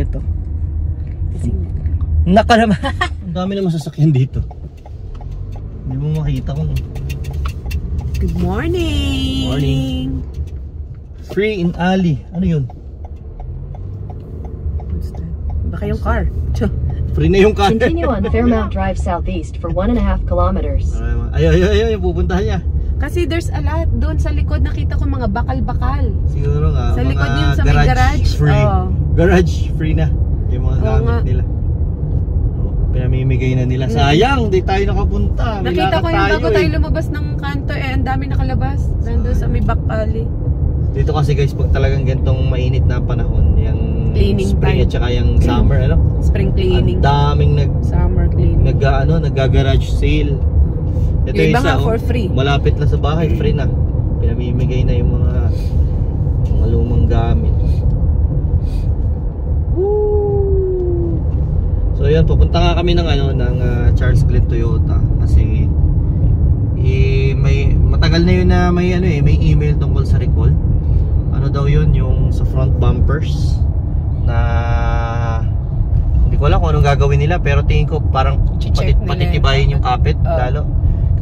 nito. Naka naman. Ang dami naman sasakyan dito. Hindi mo makita kung... Good morning! Morning! Free in alley. Ano yun? What's that? Baka yung car. Free na yung car. Continue on Fairmount Drive southeast for 1.5 kilometers. Ay, yung pupuntahan niya. Kasi there's a lot doon sa likod. Nakita ko mga bakal-bakal. Siguro nga. Sa likod yun sa may garage. Free. Oh. Garage free na. Yung mga gamit nila. Pinamimigay na nila. Sayang, di tayo nakapunta. Nakita ko yung bago tayo lumabas ng kanto ang dami nakalabas. Nandun sa may back alley. Dito kasi guys, pag talagang gantong mainit na panahon, yung cleaning spring time. At saka yung summer, ano? Spring cleaning. Ang daming summer cleaning. nagga-garage sale. Ito yung isa, for free. Malapit lang sa bahay, free na. Pinamimigay na yung mga lumang gamit. So yan, pupunta nga kami ng Charles Glenn Toyota kasi may matagal na yun na may may email tungkol sa recall. Ano daw yun, yung sa front bumpers na hindi ko alam kung anong gagawin nila, pero tingin ko parang patitibayin yung kapit lalo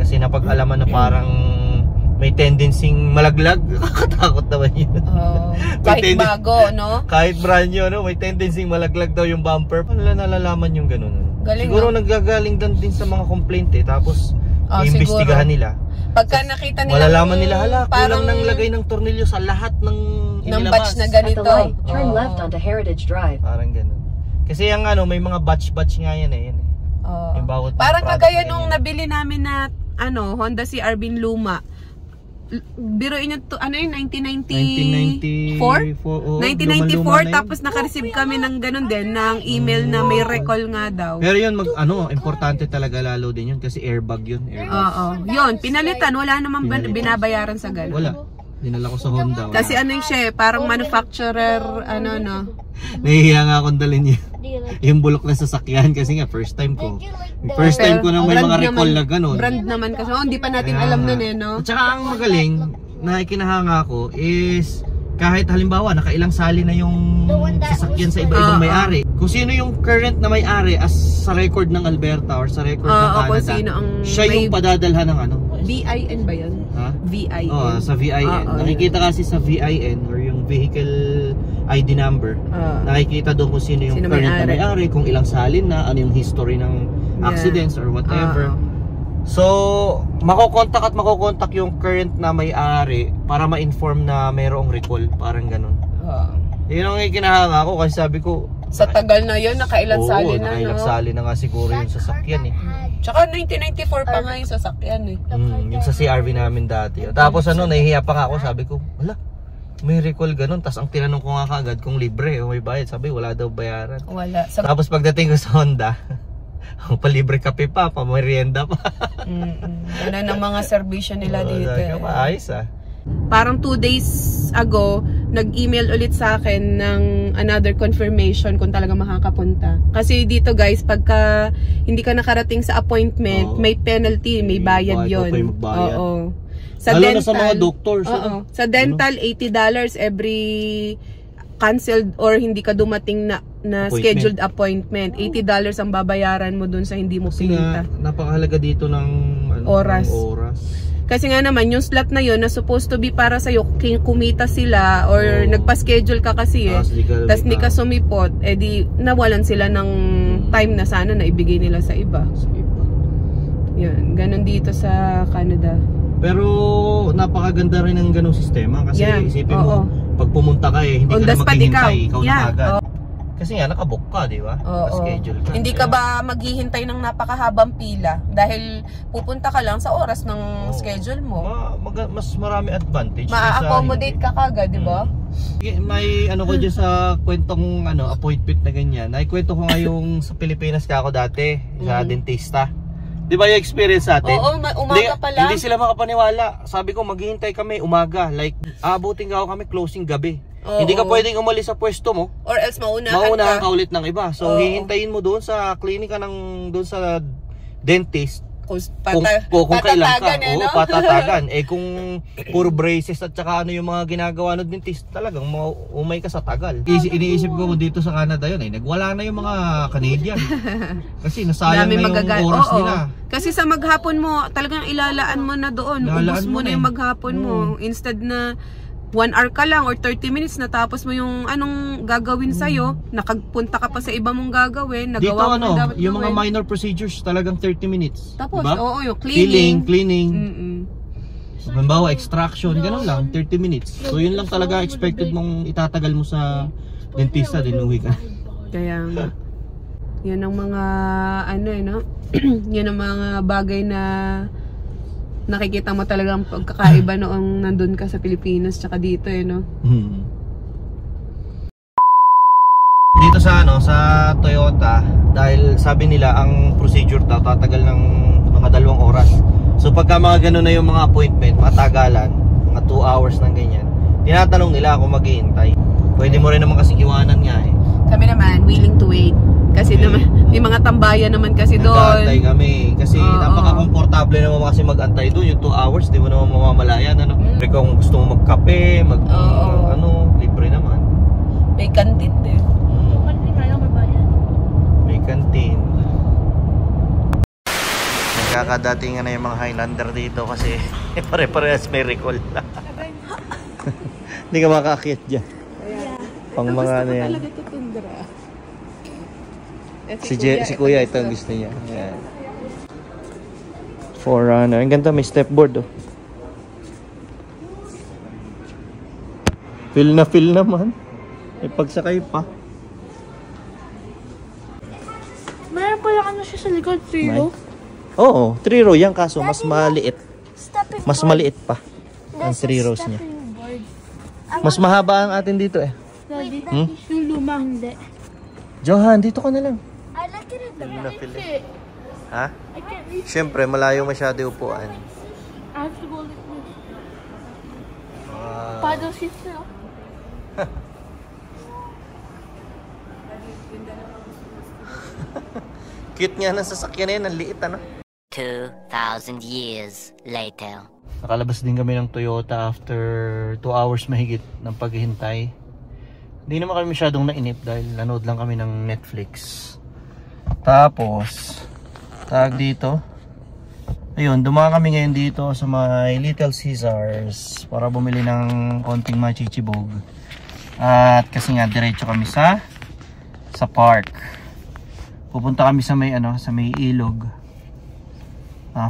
kasi napag-alaman na parang may tendency malaglag. Nakakatakot naman yun. Kahit bago, no? Kahit brand new, no? May tendency malaglag daw yung bumper. Paano nila nalalaman yung ganun? Galing, siguro naggagaling din sa mga complaint tapos iimbestigahan nila. Pagka nakita nila, malalaman nila, kulang nang lagay ng tornilyo sa lahat ng batch na ganito. Turn left onto Heritage Drive. Parang ganun. Kasi yung may mga batch nga yan eh. Yung bawat parang kagaya nung nabili namin na Honda CR-V luma. Biruin nyo to, yun, 1994? 1994, tapos naka-receive kami ng ganun din, ng email na may recall nga daw. Pero yun, importante talaga lalo din yun kasi airbag yun. Yun, pinalitan, wala namang binabayaran sa ganun. Wala. Dinala ko sa Honda. Kasi siya, parang manufacturer, Nahihiya nga akong dalhin yung bulok na sasakyan kasi nga first time ko. First time ko na may mga recall na gano'n. Brand naman kasi, hindi pa natin alam nun no? At saka ang magaling na ikinahanga ko is kahit halimbawa nakailang sali na yung sasakyan sa iba-ibang may-ari. Kung sino yung current na may-ari as sa record ng Alberta or sa record ng Canada, siya yung padadalhan ng VIN ba yun? VIN. Sa VIN. Nakikita kasi sa VIN or yung vehicle ID number. Nakikita doon kung sino yung current na may-ari, kung ilang salin na, ano yung history ng accidents or whatever. So, makokontak yung current na may-ari para ma-inform na mayroong recall, parang ganun. Yun ang ikinahanga ko kasi sabi ko, sa tagal na yun, nakailang sali na, nakailang sali na nga siguro yung sasakyan Tsaka 1994 pa nga yung sasakyan yung sa CR-V namin dati. Tapos nahihiya pa nga ako, sabi ko, wala, may recall ganun. Tapos ang tinanong ko nga kagad kung libre o may bayad. Sabi, wala daw bayaran. Wala. Tapos pagdating ko sa Honda, ang palibre kape pa, pamerienda pa. Yan ang mga serbisyo nila dito. Ayos Parang 2 days ago, nag-email ulit sa akin ng another confirmation kung talaga makakapunta. Kasi dito guys, pagka hindi ka nakarating sa appointment, may penalty, may bayad yun. Sa lalo dental, na sa mga doctors. Sa dental, $80 every canceled or hindi ka dumating na scheduled appointment. $80 ang babayaran mo dun sa hindi mo pinunta. Napakahalaga dito ng oras. Kasi nga naman, yung slot na yun na supposed to be para sa'yo, kumita sila or nagpa-schedule ka kasi tas hindi ka sumipot, di nawalan sila ng time na sana na ibigay nila sa iba. Yun, ganun dito sa Canada. Pero napakaganda rin ng ganung sistema kasi isipin mo, pag pumunta ka hindi ka na maghihintay, ikaw na agad. Kasi nga nakabook ka, di ba? Schedule ka. Hindi ka ba maghihintay ng napakahabang pila dahil pupunta ka lang sa oras ng schedule mo. Mas marami advantage. Ma-accommodate ka kagad, di ba? May ko dyan sa kwentong appointment na ganyan. Naikwento ko nga yung sa Pilipinas ka ako dati, sa dentista. Di ba yung experience natin? Umaga pala. Hindi sila makapaniwala. Sabi ko maghihintay kami umaga. Like, aabutin ka kami closing gabi. Hindi ka pwedeng umalis sa pwesto mo. Or else maunahan ka ulit ng iba. So hihintayin mo doon sa klinika doon sa dentist kung kailan ka. patatagan Oo, patatagan. Kung puro braces at saka ano yung mga ginagawa ng dentist, talagang umay ka sa tagal. Iniisip ko dito sa Canada yun, nagwala na yung mga Canadian. Kasi nasayang na yung oras nila. Kasi sa maghapon mo, talagang ilalaan mo na doon. Ubus mo na yung maghapon mo. Instead na 1 hour ka lang or 30 minutes natapos mo yung anong gagawin sa'yo, nakagpunta ka pa sa iba mong gagawin, nagawa dito mo dapat yung gawin. mga minor procedures talagang 30 minutes. Tapos, diba? oo, yung cleaning. Halimbawa, extraction, ganun lang, 30 minutes. So yun lang talaga expected mong itatagal mo sa dentista, dinuwi ka. Kaya nga. Yan ang mga yan ang mga bagay na nakikita mo talagang pagkakaiba noong nandun ka sa Pilipinas tsaka dito no. Dito sa sa Toyota, dahil sabi nila ang procedure daw tatagal ng mga 2 oras. So pagka mga gano'n na yung mga appointment, matagalan, mga 2 hours ng ganyan, tinatanong nila kung maghihintay. Pwede mo rin naman kasi iwanan nga Kami naman willing to wait. Kasi naman, may mga tambayan naman kasi doon. Nag-aantay kami. Kasi napaka-komportable naman kasi mag-antay doon. Yung 2 hours, di mo naman mamamalayan. Kung gusto mo magkape, libre naman. May kantin din. May kantin. Nagkakadatingan na yung mga Highlander dito kasi pare-parehas may recall. Hindi ka makakakit dyan. Pang mga ano yan. Si Kuya ito ang gusto niya. Ayan. Forerunner. Ang ganda, may stepboard Feel naman. May pagsakay pa. Mayroon pala siya sa likod, 3 row? Oo, 3 row yan kaso mas maliit. Mas maliit pa ang 3 rows niya. Mas mahaba ang atin dito Daddy, yung luma hindi. Johan, dito ka na lang. I like it in the Napili. Ha? I can't reach. Siyempre, malayo masyado yung upuan. I have to go like this. Paddle seat na. Cute nga ng sasakyan na yun, ang liit 2,000 years later. Nakalabas din kami ng Toyota after 2 hours mahigit ng paghihintay. Hindi naman kami masyadong nainip dahil nanood lang kami ng Netflix. Tapos, dito. Ayun, dumaan kami ngayon dito sa may Little Caesars para bumili ng konting machichibog. At kasi nga diretso kami sa park. Pupunta kami sa may sa may ilog.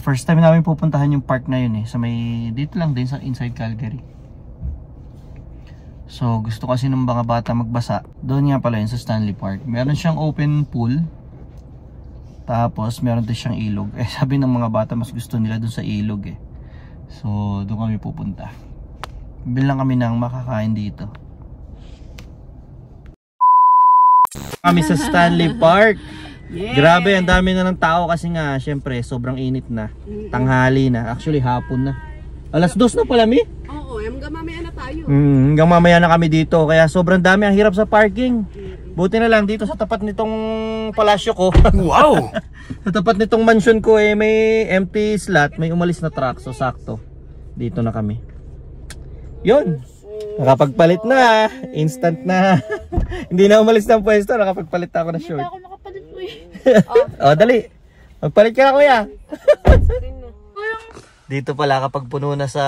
First time namin pupuntahan yung park na yun sa may dito lang din sa inside Calgary. So gusto kasi ng mga bata magbasa. Doon nga pala yun sa Stanley Park. Meron siyang open pool. Tapos meron din siyang ilog. Sabi ng mga bata mas gusto nila doon sa ilog So doon kami pupunta. Bilang kami ng makakain dito. Kami sa Stanley Park. Yeah. Grabe, ang dami na ng tao kasi nga syempre sobrang init na. Tanghali na. Actually hapon na. 2:00 na pala, Mi? Oo, hanggang mamaya na tayo. Hanggang mamaya na kami dito. Kaya sobrang dami, ang hirap sa parking. Buti na lang dito sa tapat nitong palasyo ko. Wow! Sa tapat nitong mansion ko may empty slot, may umalis na truck. So sakto. Dito na kami. Yun. Nakapagpalit na. Instant na. Hindi na umalis ng pwesto. Nakapagpalit ako na short. Hindi pa ako nakapalit po dali. Magpalit ka na, kuya. Dito pala kapag puno na sa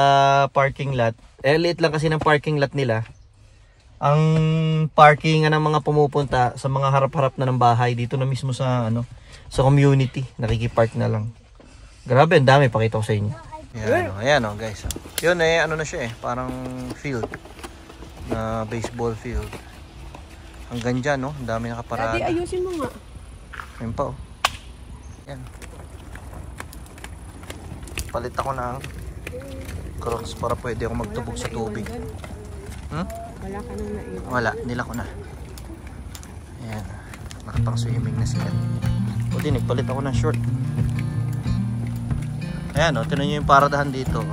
parking lot. Liit lang kasi ng parking lot nila. Ang parkingan ng mga pumupunta sa mga harap-harap na ng bahay dito na mismo sa sa community. Nakikipark na lang. Grabe, ang dami. Pakita ko sa inyo. Ayan guys. Yun na siya parang field. Na baseball field. Hanggang dyan ang dami nakaparada. Daddy, ayusin mo nga. Ayun pa Yan. Palit ako ng Crocs para pwede ako magtubog sa tubig. Wala ka nang naiwan. Wala, nila ko na. Ayan. Nakapang swimming na sila. O din, nagpalit ako ng short. Ayan tinan nyo yung paradahan dito.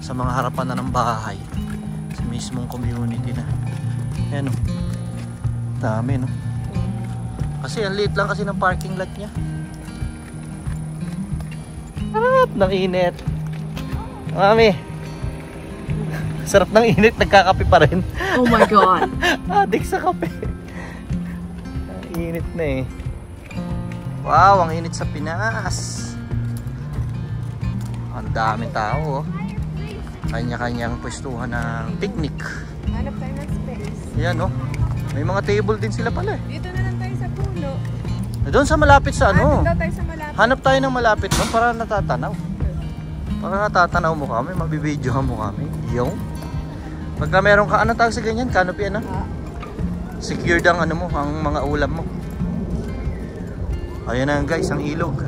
Sa mga harapan na ng bahay. Sa mismong community na. Ayan dami Kasi ang liit lang kasi ng parking lot niya. Sarap ng init. Mami. Sarap ng init, nagkakape pa rin. Oh my God. Adik sa kape. Init na eh. Wow, ang init sa Pinas. Ang daming tao oh. Kanya-kanyang pwestuhan ng picnic. Hanap tayo ng space. Yan oh. May mga table din sila pala eh. Dito na lang tayo sa puno. Doon sa malapit sa ano. Doon tayo sa malapit. Hanap tayo ng malapit doon para natatanaw. Para natatanaw mo kami, mabibidyohan mo kami. Yung pagka meron ka, ano tawag sa ganyan? Canopy ano? Secured ang ano mo, ang mga ulam mo. Ayan na guys, ang ilog.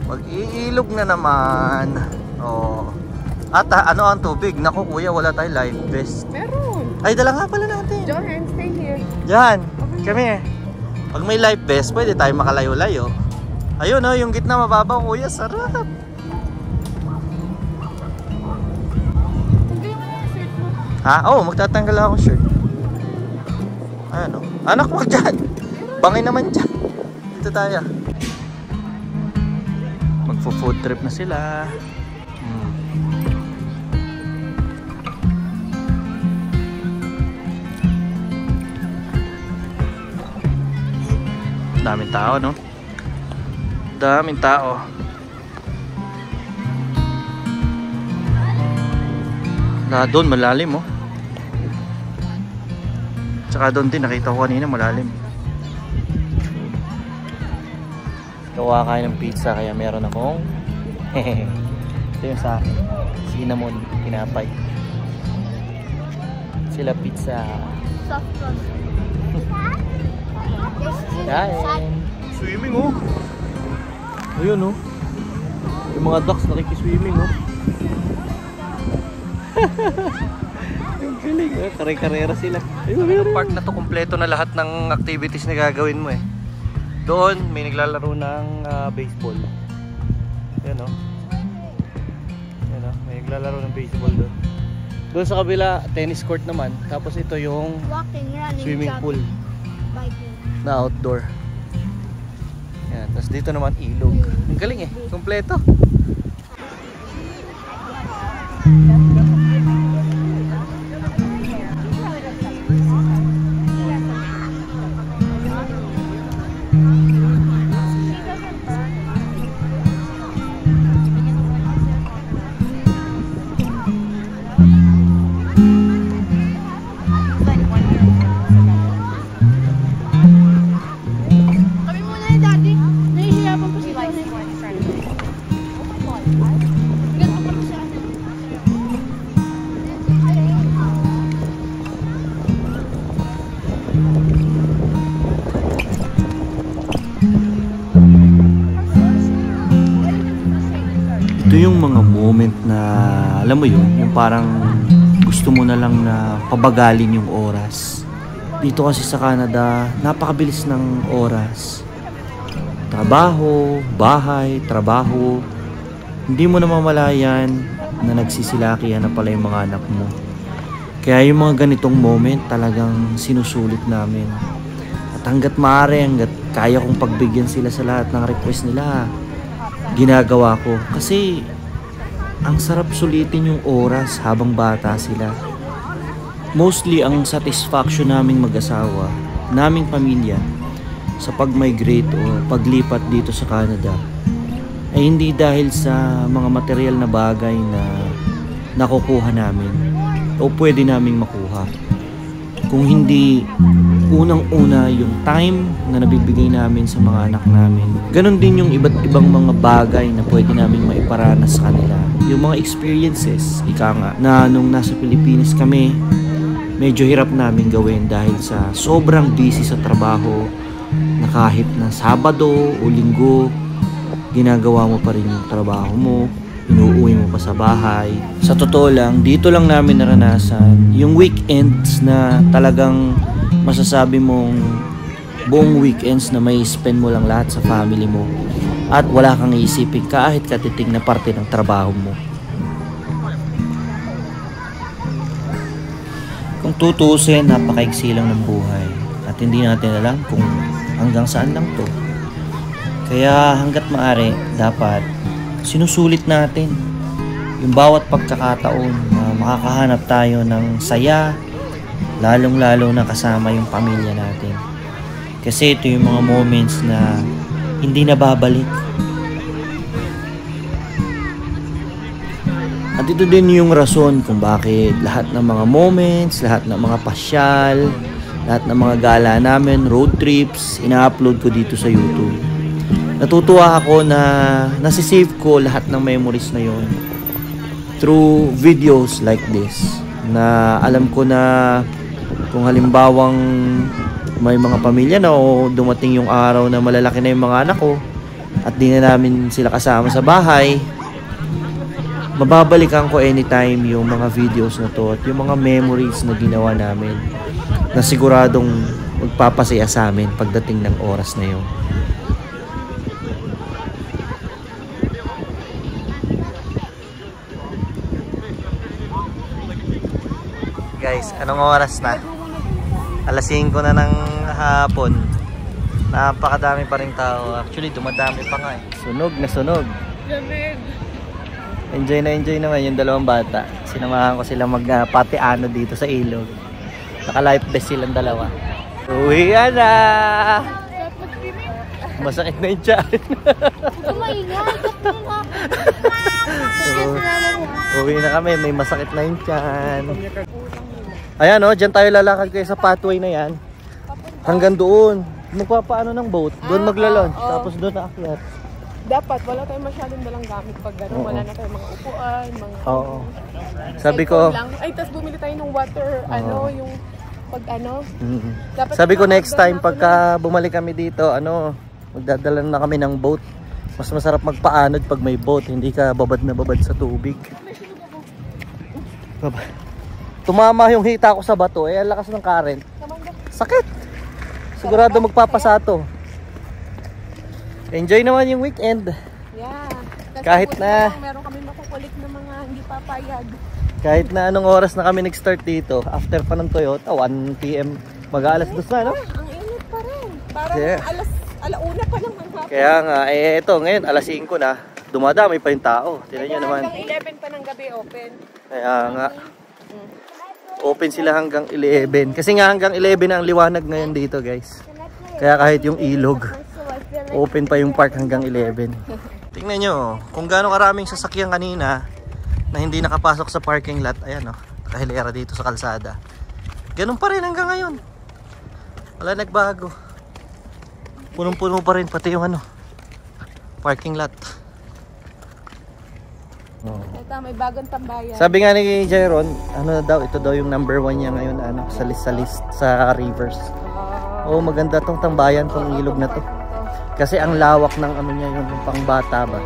Mag-iilog na naman. Oh. At ano ang tubig? Naku kuya, wala tayong life vest. Meron. Ay, dala nga pala natin. Johan, stay here. Yan, kami. Pag may life vest, pwede tayo makalayo-layo. Ayun oh, yung gitna mababaw kuya, sarap. Ha? Oo, magtatanggal ako ng shirt. Ano? Anak mo dyan. Bangin naman dyan. Dito tayo. Magpo-food trip na sila. Daming tao, no? Daming tao. Doon malalim oh. Tsaka doon din nakita ko kanina malalim. Gawa kayo ng pizza kaya meron akong ito yung sa akin, cinnamon tinapay. Sila pizza. Soft crust. Kain. Swimming oh. Ayun oh. Yung mga ducks nakikiswimming oh. Yung galing eh, kare-karera sila. Yung park na to, kompleto na lahat ng activities na gagawin mo eh. Doon may naglalaro ng baseball. Yan oh. Yan oh, may naglalaro ng baseball doon. Doon sa kabila, tennis court naman. Tapos ito yung Walking, running, swimming pool biking. na outdoor. Yan, tapos dito naman ilog. Ang galing eh, kompleto. Kami muna ni Daddy. Nahihirapan po si Daddy. Ganito pa po siya. Ito yung mga moment na alam mo yun, yung parang gusto mo na lang na pabagalin yung oras. Dito kasi sa Canada, napakabilis ng oras. Trabaho, bahay, trabaho. Hindi mo na mamalayan na nagsisilakihan na pala yung mga anak mo. Kaya yung mga ganitong moment talagang sinusulit namin. At hanggat maaari, hanggat kaya kong pagbigyan sila sa lahat ng request nila, ginagawa ko. Kasi ang sarap sulitin yung oras habang bata sila. Mostly ang satisfaction naming mag-asawa, naming pamilya sa pag-migrate o paglipat dito sa Canada ay hindi dahil sa mga material na bagay na nakukuha namin o pwede naming makuha. Kung hindi unang-una yung time na nabibigay namin sa mga anak namin. Ganon din yung iba't ibang mga bagay na pwede namin maiparanas sa kanila. Yung mga experiences, ika nga, na nung nasa Pilipinas kami, medyo hirap namin gawin dahil sa sobrang busy sa trabaho na kahit na Sabado o Linggo, ginagawa mo pa rin yung trabaho mo, inuuwi mo pa sa bahay. Sa totoo lang, dito lang namin naranasan yung weekends na talagang masasabi mong buong weekends na may spend mo lang lahat sa family mo at wala kang iisipin kahit katiting na parte ng trabaho mo. Kung tutusin, napakaigsi lang ng buhay at hindi natin alam kung hanggang saan lang to. Kaya hanggat maaari, dapat sinusulit natin yung bawat pagkakataon na makakahanap tayo ng saya, lalong-lalo na kasama yung pamilya natin. Kasi ito yung mga moments na hindi na babalik. At ito din yung rason kung bakit lahat ng mga moments, lahat ng mga pasyal, lahat ng mga gala namin, road trips, ina-upload ko dito sa YouTube. Natutuwa ako na nasisave ko lahat ng memories na yon through videos like this. Na alam ko na kung halimbawang may mga pamilya na o dumating yung araw na malalaki na yung mga anak ko at di na namin sila kasama sa bahay, mababalikan ko anytime yung mga videos na to at yung mga memories na ginawa namin na siguradong magpapasaya sa amin pagdating ng oras na yun. Guys, anong oras na? Alas 5 na ng hapon. Napakadami pa rin tao. Actually, dumadami pa nga eh. Sunog na sunog. Enjoy naman yung dalawang bata. Sinamahan ko sila magpatiano dito sa ilog. Naka-life vest silang dalawa. Uwi na! Masakit na yung tiyan. Uwi na kami, may masakit na yung tiyan. Ayan o, dyan tayo lalakad kayo sa pathway na yan. Hanggang doon. Magpapaano ng boat. Doon maglalunch. Tapos doon aakyat. Dapat, wala tayong masyadong dalang gamit pag gano'n. Wala na tayong mga upuan, mga... Oo. Sabi ko... Ay, tapos bumili tayo ng water, yung... Pag dapat sabi ko next time pagka bumalik kami dito, magdadala na kami ng boat. Mas masarap magpaanod pag may boat, hindi ka babad na babad sa tubig. Tumama yung hita ko sa bato, ang lakas ng current. Sakit. Sigurado magpapasato. Enjoy naman yung weekend. Yeah. Kahit na meron kami makukulit na mga hindi papayag. Kahit na anong oras na kami nag-start dito, after pa ng Toyota, 1 PM, mag-aalas 2 na, no? Ang init pa rin. Parang alauna pa lang ang hapon. Kaya nga, ito ngayon, alas 5 na, dumadami pa yung tao. Tignan nyo naman. Hanggang 11 pa ng gabi open. Kaya nga, open sila hanggang 11. Kasi nga hanggang 11 na ang liwanag ngayon dito, guys. Kaya kahit yung ilog, open pa yung park hanggang 11. Tingnan nyo, kung gaano karaming sasakyan kanina na hindi nakapasok sa parking lot. Ayan o, nakahilera dito sa kalsada. Ganun pa rin hanggang ngayon. Wala nagbago. Punong-puno pa rin pati yung parking lot. Ito, may bagong tambayan. Sabi nga ni Jairon, ito daw yung number 1 niya ngayon sa list sa Rivers. Oh, maganda tong tambayan, tong ilog na to. Kasi ang lawak ng niya, yung pangbata ba.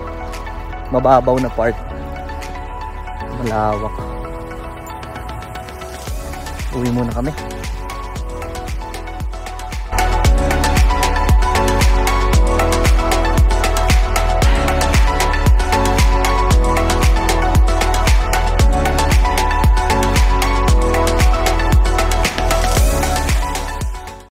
Mababaw na part. Malawak. Uwi muna kami.